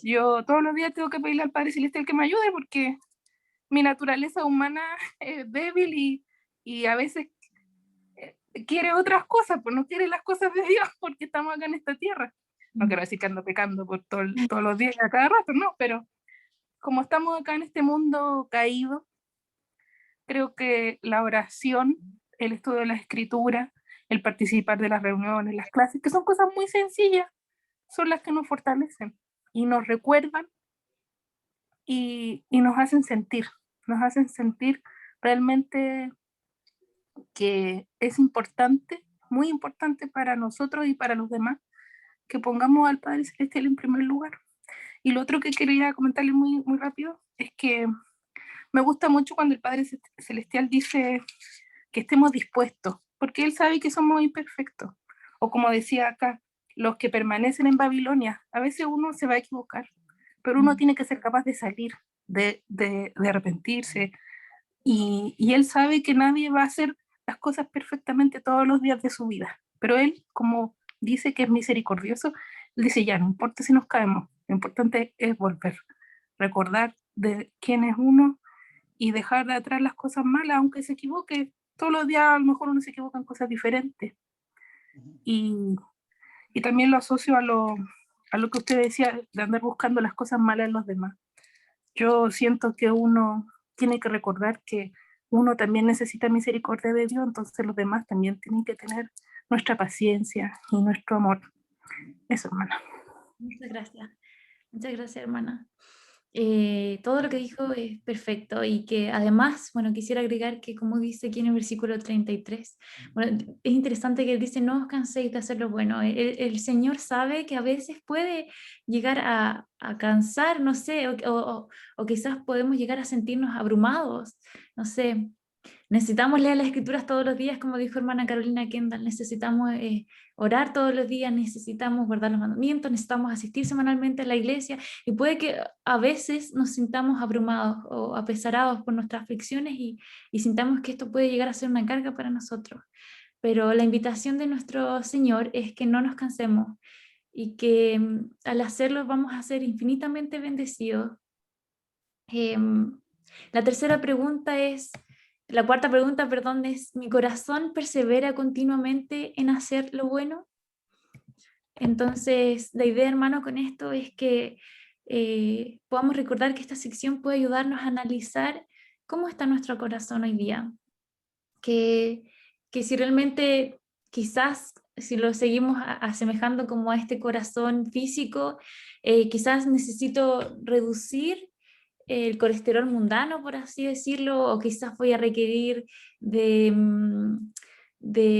Yo todos los días tengo que pedirle al Padre Celestial que me ayude porque mi naturaleza humana es débil y a veces quiere otras cosas, pues no quiere las cosas de Dios porque estamos acá en esta tierra. No quiero decir que ando pecando por todos los días a cada rato, no, pero como estamos acá en este mundo caído, creo que la oración, el estudio de la escritura, el participar de las reuniones, las clases, que son cosas muy sencillas, son las que nos fortalecen y nos recuerdan y nos hacen sentir realmente que es importante, muy importante para nosotros y para los demás, que pongamos al Padre Celestial en primer lugar. Y lo otro que quería comentarle muy, muy rápido es que me gusta mucho cuando el Padre Celestial dice que estemos dispuestos, porque Él sabe que somos imperfectos. O como decía acá, los que permanecen en Babilonia, a veces uno se va a equivocar, pero uno tiene que ser capaz de salir, de arrepentirse, y Él sabe que nadie va a hacer las cosas perfectamente todos los días de su vida, pero Él, como dice que es misericordioso, Él dice, ya, no importa si nos caemos, lo importante es volver, recordar de quién es uno y dejar de atrás las cosas malas, aunque se equivoque. Todos los días a lo mejor uno se equivoca en cosas diferentes. Y también lo asocio a lo que usted decía, de andar buscando las cosas malas en los demás. Yo siento que uno tiene que recordar que uno también necesita misericordia de Dios, entonces los demás también tienen que tener nuestra paciencia y nuestro amor. Eso, hermana. Muchas gracias, hermana. Todo lo que dijo es perfecto y que además, bueno, quisiera agregar que como dice aquí en el versículo 33, bueno, es interesante que él dice, no os canséis de hacer lo bueno. El Señor sabe que a veces puede llegar a cansar, no sé, o quizás podemos llegar a sentirnos abrumados, no sé. Necesitamos leer las escrituras todos los días, como dijo hermana Carolina Kendall, necesitamos orar todos los días, necesitamos guardar los mandamientos, necesitamos asistir semanalmente a la iglesia y puede que a veces nos sintamos abrumados o apesarados por nuestras aflicciones y sintamos que esto puede llegar a ser una carga para nosotros. Pero la invitación de nuestro Señor es que no nos cansemos y que al hacerlo vamos a ser infinitamente bendecidos. La cuarta pregunta, perdón, es, ¿mi corazón persevera continuamente en hacer lo bueno? Entonces, la idea, hermano, con esto es que podamos recordar que esta sección puede ayudarnos a analizar cómo está nuestro corazón hoy día. Que si realmente, quizás, si lo seguimos asemejando como a este corazón físico, quizás necesito reducir el colesterol mundano, por así decirlo, o quizás voy a requerir de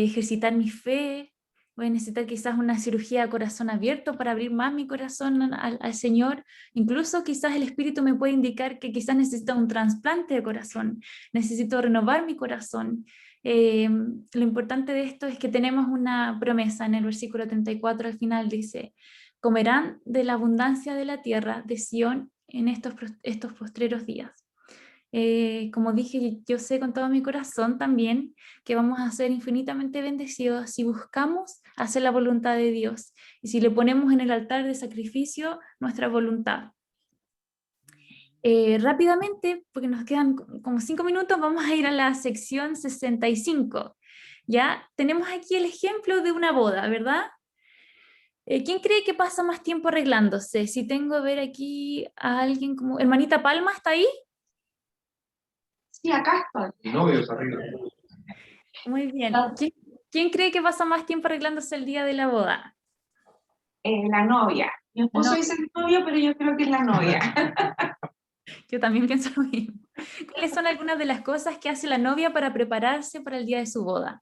ejercitar mi fe, voy a necesitar quizás una cirugía a corazón abierto para abrir más mi corazón al Señor, incluso quizás el Espíritu me puede indicar que quizás necesito un trasplante de corazón, necesito renovar mi corazón. Lo importante de esto es que tenemos una promesa en el versículo 34 al final, dice, comerán de la abundancia de la tierra de Sión en estos postreros días. Como dije, yo sé con todo mi corazón también que vamos a ser infinitamente bendecidos si buscamos hacer la voluntad de Dios y si le ponemos en el altar de sacrificio nuestra voluntad. Rápidamente, porque nos quedan como 5 minutos, vamos a ir a la sección 65. Ya tenemos aquí el ejemplo de una boda, ¿verdad? ¿Quién cree que pasa más tiempo arreglándose? Si tengo a ver aquí a alguien como... ¿Hermanita Palma está ahí? Sí, acá estoy. El novio se arregla. Muy bien. ¿Quién cree que pasa más tiempo arreglándose el día de la boda? La novia. Mi esposo dice el novio, pero yo creo que es la novia. Yo también pienso lo mismo. ¿Cuáles son algunas de las cosas que hace la novia para prepararse para el día de su boda?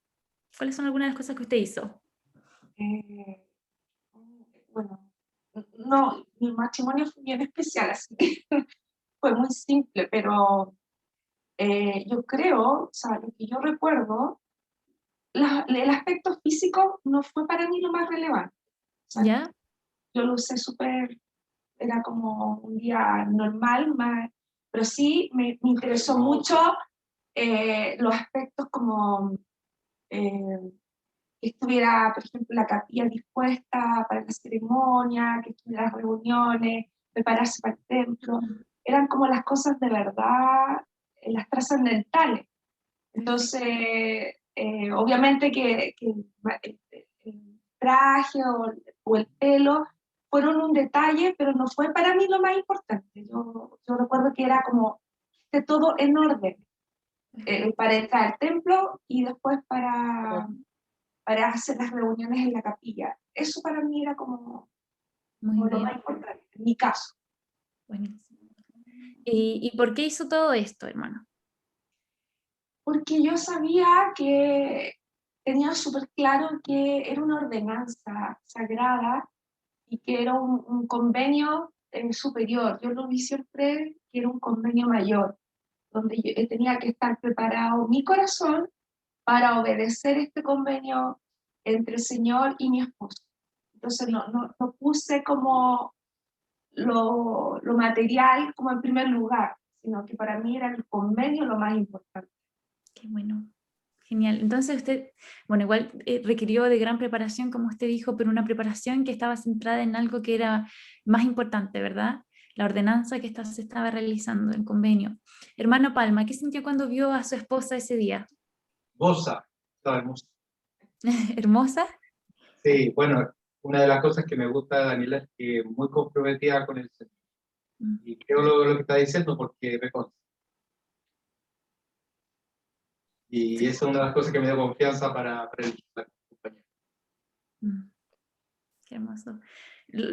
¿Cuáles son algunas de las cosas que usted hizo? Bueno, no, mi matrimonio fue bien especial, así que fue muy simple, pero yo creo, o sea, lo que yo recuerdo, el aspecto físico no fue para mí lo más relevante. O sea, ¿Ya? yo lo usé súper, era como un día normal, pero sí me interesó mucho los aspectos como que estuviera, por ejemplo, la capilla dispuesta para la ceremonia, que estuviera las reuniones, prepararse para el templo. Eran como las cosas de verdad, las trascendentales. Entonces, obviamente que el traje o el pelo fueron un detalle, pero no fue para mí lo más importante. Yo recuerdo que era como de todo en orden, para entrar al templo y después para hacer las reuniones en la capilla. Eso para mí era como Muy lo más bien. importante, en mi caso. Buenísimo. ¿Y por qué hizo todo esto, hermano? Porque yo sabía que tenía súper claro que era una ordenanza sagrada y que era un convenio superior. Yo lo vi siempre que era un convenio mayor, donde yo tenía que estar preparado mi corazón para obedecer este convenio entre el Señor y mi esposo. Entonces no puse como lo material como en primer lugar, sino que para mí era el convenio lo más importante. Qué bueno. Genial. Entonces usted, bueno, igual requirió de gran preparación, como usted dijo, pero una preparación que estaba centrada en algo que era más importante, ¿verdad? La ordenanza que se estaba realizando, el convenio. Hermano Palma, ¿qué sintió cuando vio a su esposa ese día? Hermosa, estaba hermosa. ¿Hermosa? Sí, bueno, una de las cosas que me gusta de Daniela es que es muy comprometida con el Señor. Y creo lo que está diciendo porque me consta. Y esa es una de las cosas que me dio confianza para la compañía. Qué hermoso.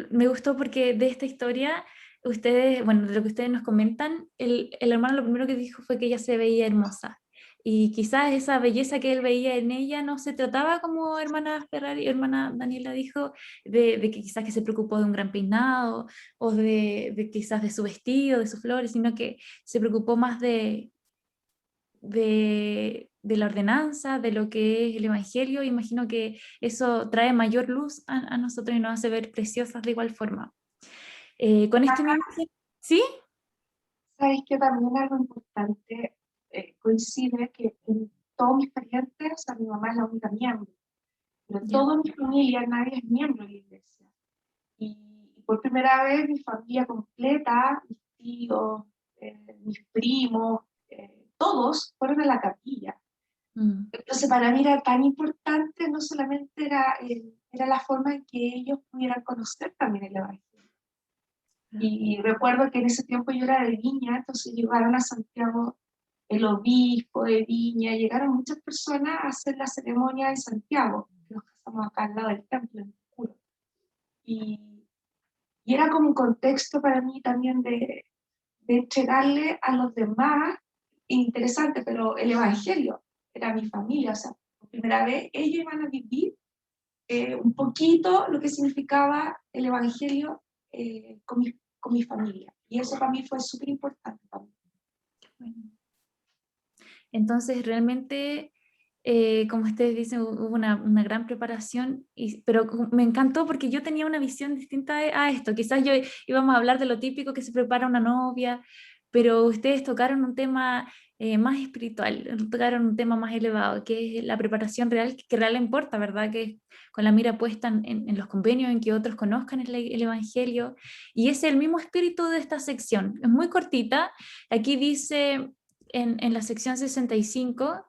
Me gustó porque de esta historia, ustedes, bueno, de lo que ustedes nos comentan, el hermano lo primero que dijo fue que ella se veía hermosa. Y quizás esa belleza que él veía en ella no se trataba como hermana Ferrari, hermana Daniela dijo, de que quizás que se preocupó de un gran peinado o de quizás de su vestido, de sus flores, sino que se preocupó más de la ordenanza, de lo que es el Evangelio. Imagino que eso trae mayor luz a nosotros y nos hace ver preciosas de igual forma. Con este mismo... ¿Sí? Sabes que también algo importante coincide que en todos mis parientes, o sea, mi mamá es la única miembro, pero Ya. toda mi familia, nadie es miembro de la iglesia. Y por primera vez mi familia completa, mis tíos, mis primos, todos fueron a la capilla. Entonces para mí era tan importante, no solamente era la forma en que ellos pudieran conocer también el Evangelio. Y recuerdo que en ese tiempo yo era de Viña, entonces llegaron a Santiago el obispo de Viña, llegaron muchas personas a hacer la ceremonia en Santiago, que nos casamos acá al lado del templo, en Curo. Y era como un contexto para mí también de entregarle a los demás, interesante, pero el Evangelio era mi familia, o sea, por primera vez ellos iban a vivir un poquito lo que significaba el Evangelio con mi familia. Y eso para mí fue súper importante. Entonces realmente, como ustedes dicen, hubo una gran preparación, pero me encantó porque yo tenía una visión distinta a esto. Quizás yo íbamos a hablar de lo típico que se prepara una novia, pero ustedes tocaron un tema más espiritual, tocaron un tema más elevado, que es la preparación real, que real importa, ¿verdad? Que es con la mira puesta en los convenios, en que otros conozcan el Evangelio, y es el mismo espíritu de esta sección. Es muy cortita, aquí dice en la sección 65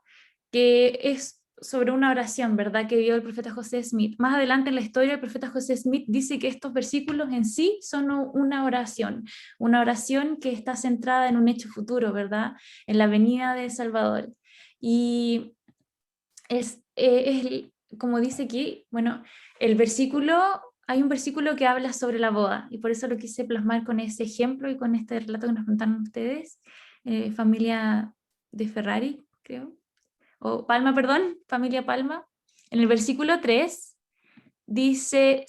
que es sobre una oración, ¿verdad?, que dio el profeta José Smith. Más adelante en la historia el profeta José Smith dice que estos versículos en sí son una oración que está centrada en un hecho futuro, ¿verdad?, en la venida de Salvador. Y como dice aquí, bueno, hay un versículo que habla sobre la boda, y por eso lo quise plasmar con ese ejemplo y con este relato que nos contaron ustedes, familia de Ferrari, creo, o Palma, perdón, familia Palma. En el versículo 3 dice,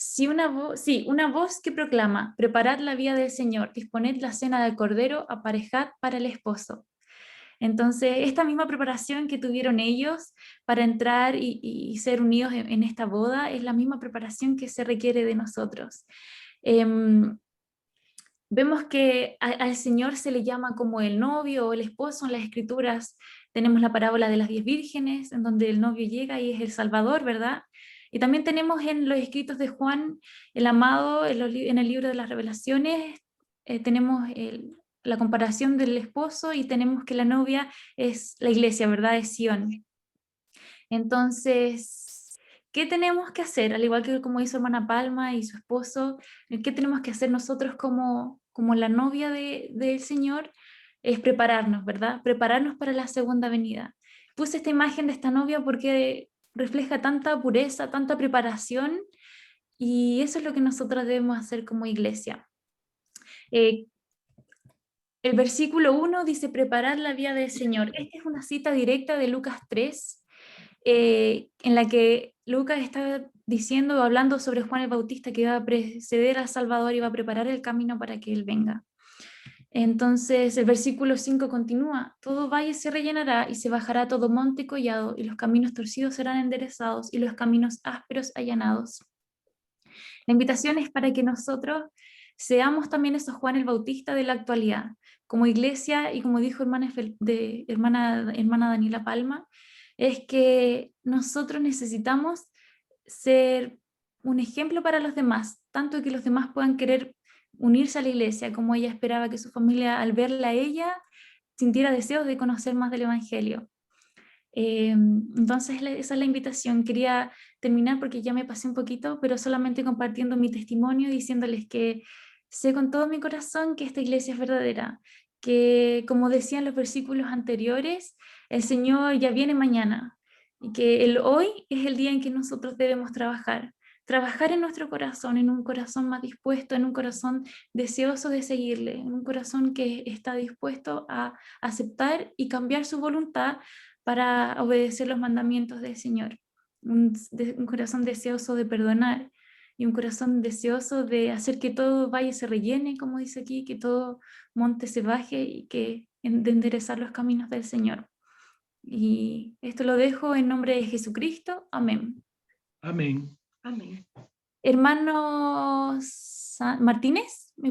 una voz que proclama, preparad la vía del Señor, disponed la cena del Cordero, aparejad para el esposo. Entonces, esta misma preparación que tuvieron ellos para entrar y ser unidos en esta boda es la misma preparación que se requiere de nosotros. Vemos que al Señor se le llama como el novio o el esposo en las Escrituras. Tenemos la parábola de las 10 vírgenes, en donde el novio llega y es el Salvador, ¿verdad? Y también tenemos en los escritos de Juan, el amado, en el libro de las Revelaciones, tenemos la comparación del esposo y tenemos que la novia es la iglesia, ¿verdad? Es Sion. Entonces, ¿qué tenemos que hacer? Al igual que como hizo hermana Palma y su esposo, ¿qué tenemos que hacer nosotros como la novia del Señor? Es prepararnos, ¿verdad? Prepararnos para la segunda venida. Puse esta imagen de esta novia porque refleja tanta pureza, tanta preparación, y eso es lo que nosotros debemos hacer como iglesia. El versículo 1 dice, preparar la vía del Señor. Esta es una cita directa de Lucas 3, en la que Lucas está diciendo o hablando sobre Juan el Bautista, que iba a preceder al Salvador y va a preparar el camino para que Él venga. Entonces el versículo 5 continúa, todo valle se rellenará y se bajará todo monte y collado, y los caminos torcidos serán enderezados y los caminos ásperos allanados. La invitación es para que nosotros seamos también esos Juan el Bautista de la actualidad, como iglesia, y como dijo hermana Daniela Palma, es que nosotros necesitamos ser un ejemplo para los demás, tanto que los demás puedan querer unirse a la iglesia, como ella esperaba que su familia, al verla a ella, sintiera deseos de conocer más del Evangelio. Entonces esa es la invitación. Quería terminar porque ya me pasé un poquito, pero solamente compartiendo mi testimonio, diciéndoles que sé con todo mi corazón que esta iglesia es verdadera, que como decían los versículos anteriores, el Señor ya viene mañana, y que el hoy es el día en que nosotros debemos trabajar en nuestro corazón, en un corazón más dispuesto, en un corazón deseoso de seguirle, en un corazón que está dispuesto a aceptar y cambiar su voluntad para obedecer los mandamientos del Señor, un corazón deseoso de perdonar y un corazón deseoso de hacer que todo valle se rellene, como dice aquí, que todo monte se baje y de enderezar los caminos del Señor. Y esto lo dejo en nombre de Jesucristo. Amén. Amén. Amén. Hermano Martínez, ¿me